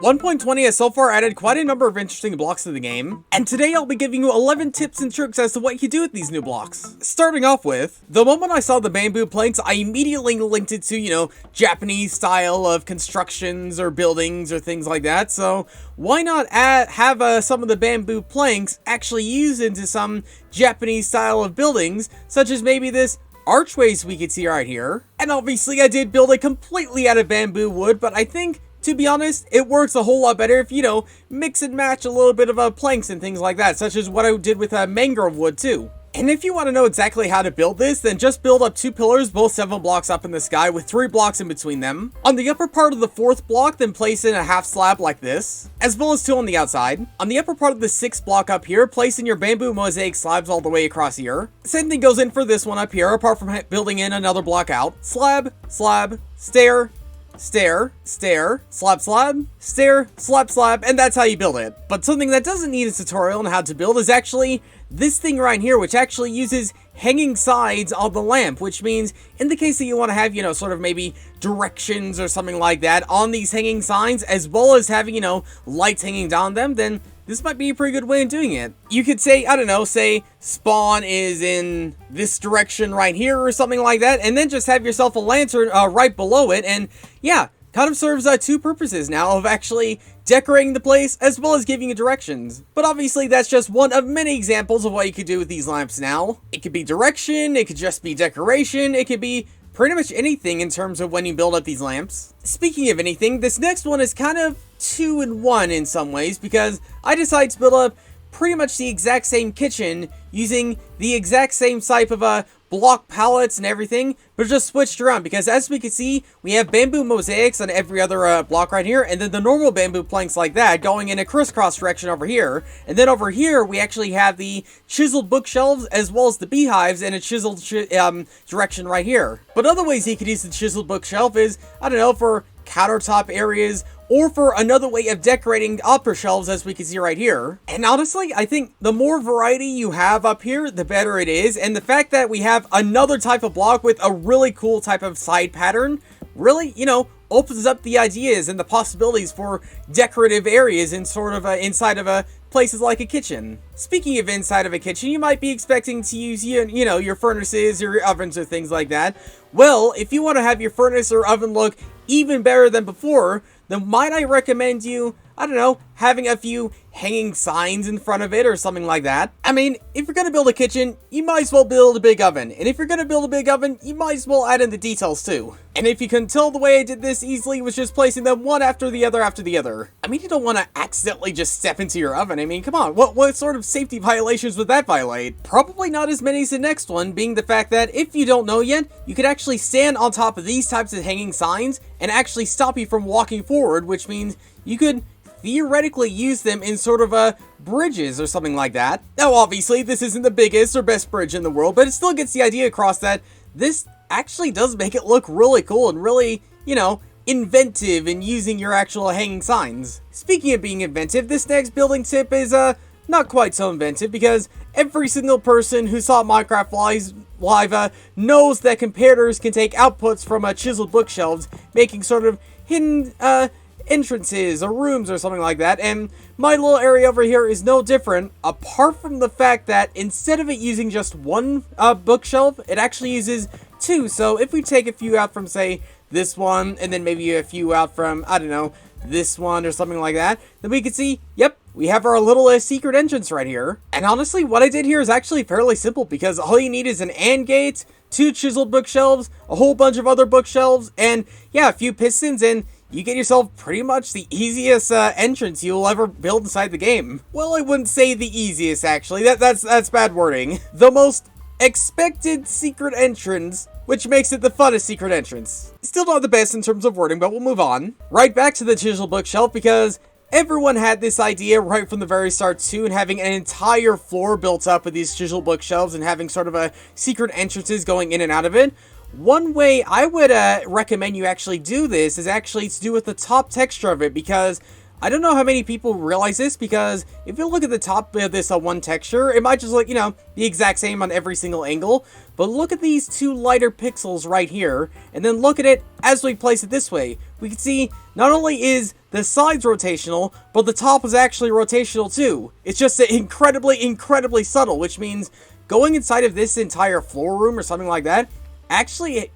1.20 has so far added quite a number of interesting blocks to the game, and today I'll be giving you 11 tips and tricks as to what you can do with these new blocks. Starting off with, the moment I saw the bamboo planks, I immediately linked it to, Japanese style of constructions or buildings or things like that, so why not have some of the bamboo planks actually used into some Japanese style of buildings, such as maybe this archways we could see right here. And obviously I did build it completely out of bamboo wood, but I think, to be honest, it works a whole lot better if, mix and match a little bit of planks and things like that, such as what I did with mangrove wood too. And if you want to know exactly how to build this, then just build up 2 pillars, both 7 blocks up in the sky with 3 blocks in between them. On the upper part of the 4th block, then place in a half slab like this, as well as 2 on the outside. On the upper part of the 6th block up here, place in your bamboo mosaic slabs all the way across here. Same thing goes in for this one up here, apart from building in another block out. Slab, slab, stair, stair, stair, slab, slab, stair, slab, slab, and that's how you build it. But something that doesn't need a tutorial on how to build is actually this thing right here, which actually uses hanging sides on the lamp, which means in the case that you want to have, sort of maybe directions or something like that on these hanging signs, as well as having, lights hanging down them, then this might be a pretty good way of doing it. You could say, I don't know, say spawn is in this direction right here or something like that, and then just have yourself a lantern right below it, and yeah, kind of serves 2 purposes now of actually decorating the place as well as giving you directions. But obviously that's just one of many examples of what you could do with these lamps now. It could be direction, it could just be decoration, it could be pretty much anything in terms of when you build up these lamps. Speaking of anything, this next one is kind of 2-in-1 in some ways, because I decided to build up pretty much the exact same kitchen using the exact same type of block palettes and everything, but just switched around, because as we can see, we have bamboo mosaics on every other block right here, and then the normal bamboo planks like that going in a crisscross direction over here, and then over here we actually have the chiseled bookshelves as well as the beehives in a chiseled direction right here. But other ways you could use the chiseled bookshelf is, I don't know, for countertop areas, or for another way of decorating upper shelves, as we can see right here. And honestly, I think the more variety you have up here, the better it is, and the fact that we have another type of block with a really cool type of side pattern really, opens up the ideas and the possibilities for decorative areas in sort of inside of places like a kitchen. Speaking of inside of a kitchen, you might be expecting to use, your furnaces or your ovens or things like that. Well, if you want to have your furnace or oven look even better than before, then might I recommend you, I don't know, having a few hanging signs in front of it or something like that. I mean, if you're gonna build a kitchen, you might as well build a big oven. And if you're gonna build a big oven, you might as well add in the details too. And if you couldn't tell, the way I did this easily was just placing them one after the other after the other. I mean, you don't want to accidentally just step into your oven. I mean, come on, what sort of safety violations would that violate? Probably not as many as the next one, being the fact that if you don't know yet, you could actually stand on top of these types of hanging signs and actually stop you from walking forward, which means you could theoretically use them in sort of bridges or something like that. Now obviously this isn't the biggest or best bridge in the world, but it still gets the idea across that this actually does make it look really cool and really, inventive in using your actual hanging signs. Speaking of being inventive, this next building tip is not quite so inventive, because every single person who saw Minecraft Live knows that comparators can take outputs from chiseled bookshelves, making sort of hidden entrances or rooms or something like that, and my little area over here is no different, apart from the fact that instead of it using just one bookshelf, it actually uses 2. So if we take a few out from, say, this one, and then maybe a few out from, I don't know, this one or something like that, then we can see, yep, we have our little secret entrance right here. And honestly, what I did here is actually fairly simple, because all you need is an AND gate, 2 chiseled bookshelves, a whole bunch of other bookshelves, and yeah, a few pistons, and you get yourself pretty much the easiest entrance you'll ever build inside the game. Well, I wouldn't say the easiest, actually. That's bad wording. The most expected secret entrance, which makes it the funnest secret entrance. Still not the best in terms of wording, but we'll move on. Right back to the chiseled bookshelf, because everyone had this idea right from the very start too, and having an entire floor built up with these chiseled bookshelves and having sort of secret entrances going in and out of it. One way I would recommend you actually do this is actually to do with the top texture of it, because I don't know how many people realize this, because if you look at the top of this one texture, it might just look, the exact same on every single angle. But look at these two lighter pixels right here, and then look at it as we place it this way. We can see not only is the sides rotational, but the top is actually rotational too. It's just incredibly, incredibly subtle, which means going inside of this entire floor room or something like that actually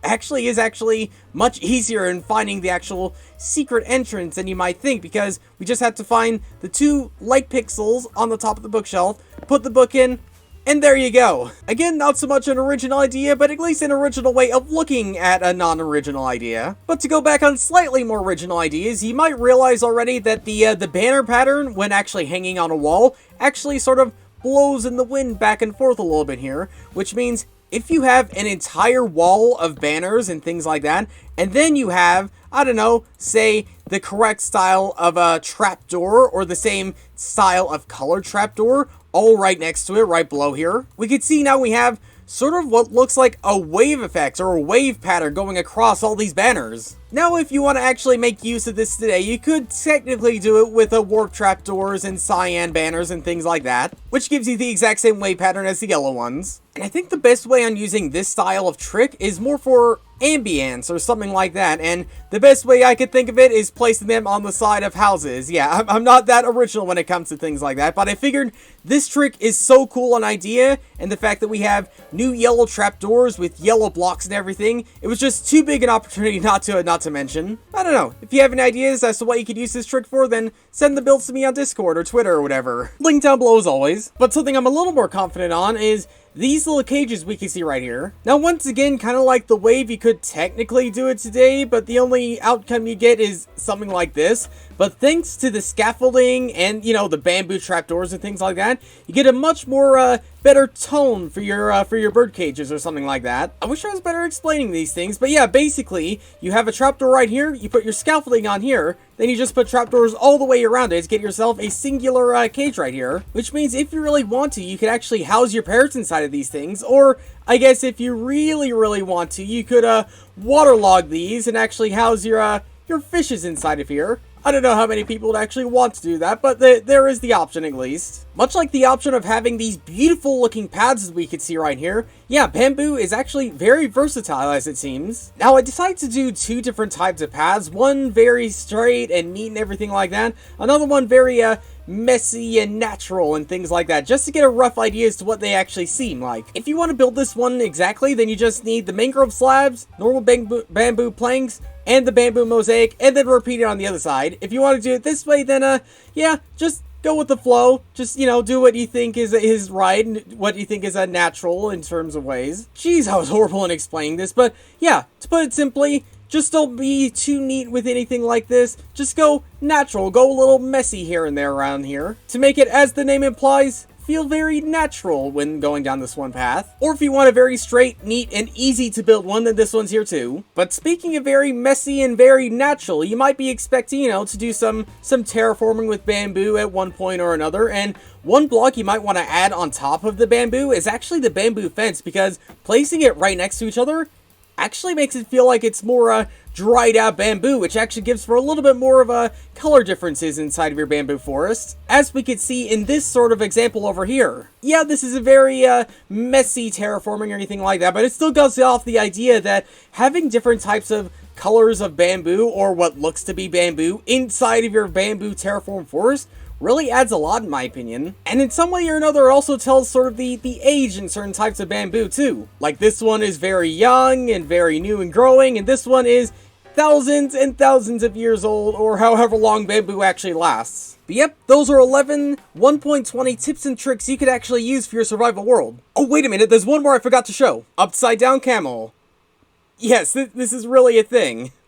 is much easier in finding the actual secret entrance than you might think, because we just have to find the two light pixels on the top of the bookshelf, put the book in, and there you go. Again, not so much an original idea, but at least an original way of looking at a non-original idea. But to go back on slightly more original ideas, you might realize already that the banner pattern, when actually hanging on a wall, actually sort of blows in the wind back and forth a little bit here, which means if you have an entire wall of banners and things like that, and then you have, I don't know, say the correct style of a trapdoor or the same style of color trapdoor all right next to it, right below here, we can see now we have sort of what looks like a wave effect or a wave pattern going across all these banners. Now, if you want to actually make use of this today, you could technically do it with warp trapdoors and cyan banners and things like that, which gives you the exact same wave pattern as the yellow ones. And I think the best way on using this style of trick is more for ambience or something like that, and the best way I could think of it is placing them on the side of houses. Yeah, I'm not that original when it comes to things like that, but I figured this trick is so cool an idea, and the fact that we have new yellow trapdoors with yellow blocks and everything, it was just too big an opportunity not to mention. I don't know, if you have any ideas as to what you could use this trick for, then send the builds to me on Discord or Twitter or whatever. Link down below as always. But something I'm a little more confident on is these little cages we can see right here. Now, once again, kind of like the wave, you could technically do it today, but the only outcome you get is something like this. But thanks to the scaffolding and, the bamboo trapdoors and things like that, you get a much more, better tone for your bird cages or something like that. I wish I was better explaining these things, but yeah, basically, you have a trapdoor right here, you put your scaffolding on here, then you just put trapdoors all the way around it to get yourself a singular cage right here, which means if you really want to, you could actually house your parrots inside of these things, or I guess if you really, really want to, you could waterlog these and actually house your fishes inside of here. I don't know how many people would actually want to do that, but there is the option at least. Much like the option of having these beautiful looking paths as we can see right here, yeah, bamboo is actually very versatile as it seems. Now, I decided to do two different types of paths, one very straight and neat and everything like that, another one very messy and natural and things like that, just to get a rough idea as to what they actually seem like. If you want to build this one exactly, then you just need the mangrove slabs, normal bamboo planks, and the bamboo mosaic, and then repeat it on the other side. If you want to do it this way, then yeah, just go with the flow. Just, do what you think is right and what you think is natural in terms of ways. Jeez, I was horrible in explaining this, but yeah, to put it simply, just don't be too neat with anything like this. Just go natural, go a little messy here and there around here, to make it, as the name implies, feel very natural when going down this one path. Or if you want a very straight, neat, and easy to build one, then this one's here too. But speaking of very messy and very natural, you might be expecting, to do some terraforming with bamboo at one point or another, and one block you might want to add on top of the bamboo is actually the bamboo fence, because placing it right next to each other actually makes it feel like it's more dried out bamboo, which actually gives for a little bit more of color differences inside of your bamboo forest, as we could see in this sort of example over here. Yeah, this is a very messy terraforming or anything like that, but it still goes off the idea that having different types of colors of bamboo, or what looks to be bamboo, inside of your bamboo terraform forest really adds a lot in my opinion. And in some way or another, it also tells sort of the age in certain types of bamboo too. Like this one is very young and very new and growing, and this one is thousands and thousands of years old, or however long bamboo actually lasts. But yep, those are 11 1.20 tips and tricks you could actually use for your survival world. Oh, wait a minute, there's one more I forgot to show. Upside down camel. Yes, this is really a thing.